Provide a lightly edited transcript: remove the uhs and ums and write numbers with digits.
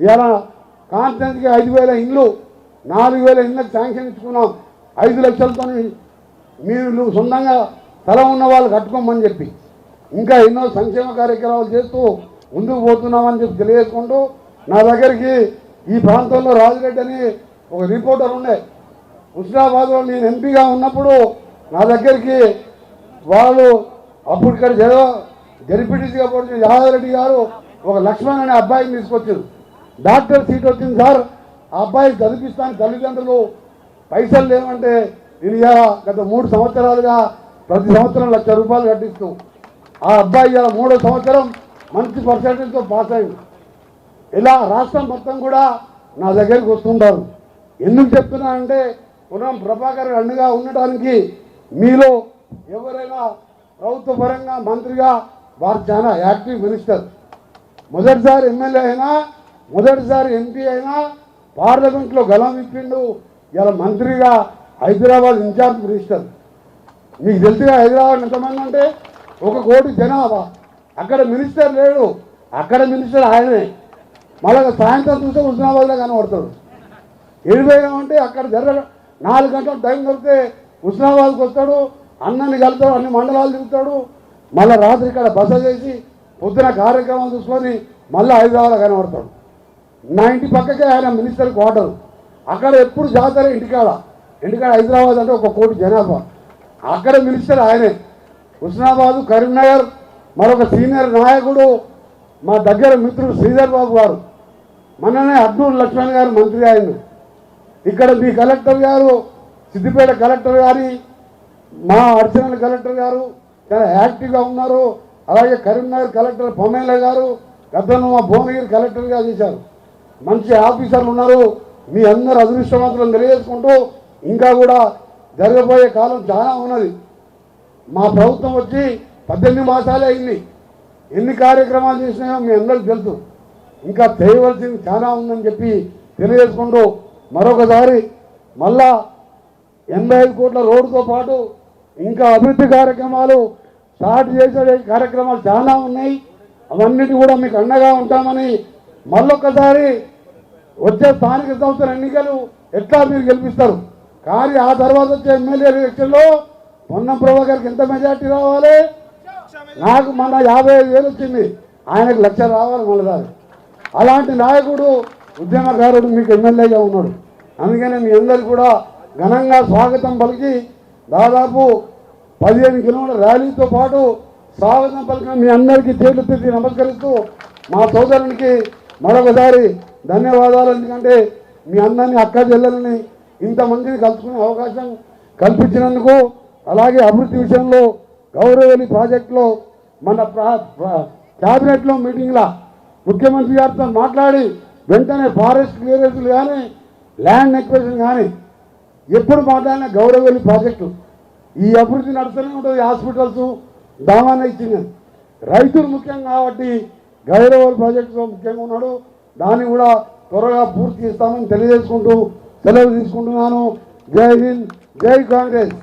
ఇలా కాన్స్టెన్సీకి 5,000 ఇండ్లు 4,000 ఇండ్లకు శాంక్షన్ ఇచ్చుకున్నాం 5 లక్షలతో మీరు సొంతంగా స్థలం ఉన్న వాళ్ళు కట్టుకోమని చెప్పి ఇంకా ఎన్నో సంక్షేమ కార్యక్రమాలు చేస్తూ ముందుకు పోతున్నామని చెప్పి తెలియజేసుకుంటూ నా దగ్గరికి ఈ ప్రాంతంలో రాజిరెడ్డి అని ఒక రిపోర్టర్ ఉండే హుస్నాబాద్లో నేను ఎంపీగా ఉన్నప్పుడు నా దగ్గరికి వాళ్ళు అప్పుడు ఇక్కడ జరిపిటీసీగా పోటీ యాదవరెడ్డి గారు ఒక లక్ష్మణ్ అనే అబ్బాయిని తీసుకొచ్చారు. డాక్టర్ సీట్ వచ్చింది సార్, ఆ అబ్బాయికి చదివిస్తాను తల్లిదండ్రులు పైసలు లేవంటే నేను గత 3 సంవత్సరాలుగా ప్రతి సంవత్సరం ₹1,00,000 కట్టిస్తూ ఆ అబ్బాయి ఇలా 3వ సంవత్సరం మంచి పర్సెంటేజ్తో పాస్ అయింది. ఇలా రాష్ట్రం మొత్తం కూడా నా దగ్గరికి వస్తుంటారు. ఎందుకు చెప్తున్నానంటే పునం ప్రభాకర్ అండగా ఉండటానికి మీలో ఎవరైనా ప్రభుత్వ పరంగా మంత్రిగా వారు చాలా యాక్టివ్ మినిస్టర్, మొదటిసారి ఎమ్మెల్యే అయినా మొదటిసారి ఎంపీ అయినా పార్లమెంట్లో గలం ఇప్పిండు. ఇలా మంత్రిగా హైదరాబాద్ ఇన్ఛార్జ్ మినిస్టర్. మీకు తెలుసుగా హైదరాబాద్ ఎంతమంది అంటే 1 కోటి జనాభా. అక్కడ మినిస్టర్ లేడు, అక్కడ మినిస్టర్ ఆయనే. మళ్ళీ సాయంత్రం చూస్తే హుస్నాబాద్లో కనబడతాడు. ఎడిపోయామంటే అక్కడ 4 గంటల టైం దొరికితే హుస్నాబాద్కి వస్తాడు, అన్నని కలుతాడు, అన్ని మండలాలు తిరుగుతాడు. మళ్ళీ రాత్రి ఇక్కడ బస చేసి పొద్దున కార్యక్రమాలు చూసుకొని మళ్ళీ హైదరాబాద్లో కనబడతాడు. నా ఇంటి పక్కకే ఆయన మినిస్టర్ క్వార్టర్. అక్కడ ఎప్పుడు జాతర ఇంటికాడ హైదరాబాద్ అంటే 1 కోటి జనాభా. అక్కడ మినిస్టర్ ఆయనే. హుస్నాబాద్ కరీంనగర్ మరొక సీనియర్ నాయకుడు మా దగ్గర మిత్రుడు శ్రీధర్ బాబు గారు, మొన్ననే అబ్దుల్ లక్ష్మణ్ గారు మంత్రి అయింది. ఇక్కడ మీ కలెక్టర్ గారు సిద్దిపేట కలెక్టర్ గారి మా అర్చనల్ కలెక్టర్ గారు చాలా యాక్టివ్గా ఉన్నారు. అలాగే కరీంనగర్ కలెక్టర్ పొమేల గారు గతంలో మా భువనగిరి కలెక్టర్గా చేశారు. మంచి ఆఫీసర్లు ఉన్నారు. మీ అందరూ అదృష్టవంతులను తెలియజేసుకుంటూ ఇంకా కూడా జరగబోయే కాలం చాలా ఉన్నది. మా ప్రభుత్వం వచ్చి 18 మాసాలే అయింది. ఎన్ని కార్యక్రమాలు చేసినాయో మీ అందరికీ తెలుసు. ఇంకా చేయవలసింది చాలా ఉందని చెప్పి తెలియజేసుకుంటూ మరొకసారి మళ్ళా 85 కోట్ల రోడ్డుతో పాటు ఇంకా అభివృద్ధి కార్యక్రమాలు స్టార్ట్ చేసే కార్యక్రమాలు చాలా ఉన్నాయి. అవన్నిటి కూడా మీకు అండగా ఉంటామని మళ్ళొక్కసారి వచ్చే స్థానిక సంస్థల ఎన్నికలు ఎట్లా మీరు గెలిపిస్తారు, కానీ ఆ తర్వాత వచ్చే ఎమ్మెల్యే ఎలక్షన్లో పొన్నం ప్రభాకర్కి ఎంత మెజార్టీ రావాలి? నాకు మొన్న 55,000 వచ్చింది, ఆయనకు 1,00,000 రావాలి మళ్ళీ. అలాంటి నాయకుడు ఉద్యమకారుడు మీకు ఎమ్మెల్యేగా ఉన్నాడు. అందుకనే మీ అందరికీ కూడా ఘనంగా స్వాగతం పలికి దాదాపు 15 కిలోమీటర్ల ర్యాలీతో పాటు స్వాగతం పలికిన మీ అందరికీ చేతులెత్తి నమస్కరిస్తూ మా సోదరునికి మరొకసారి ధన్యవాదాలు. ఎందుకంటే మీ అందరినీ అక్క చెల్లెలని ఇంతమందిని కలుసుకునే అవకాశం కల్పించినందుకు, అలాగే అభివృద్ధి విషయంలో గౌరవలి ప్రాజెక్టులో మన క్యాబినెట్లో మీటింగ్లో ముఖ్యమంత్రి గారితో మాట్లాడి వెంటనే ఫారెస్ట్ క్లియరెన్స్లు కానీ ల్యాండ్ ఎక్విజిషన్ కానీ ఎప్పుడు మాట్లాడినా గౌరవలి ప్రాజెక్టు ఈ అభివృద్ధి నడుస్తూనే ఉంటుంది. హాస్పిటల్స్ దామాన ఇచ్చింది. రైతులు ముఖ్యం కాబట్టి గౌరవలి ప్రాజెక్టుతో ముఖ్యంగా ఉన్నాడు. దాన్ని కూడా త్వరగా పూర్తి చేస్తామని తెలియజేసుకుంటూ సెలవు తీసుకుంటున్నాను. జై హింద్, జై కాంగ్రెస్.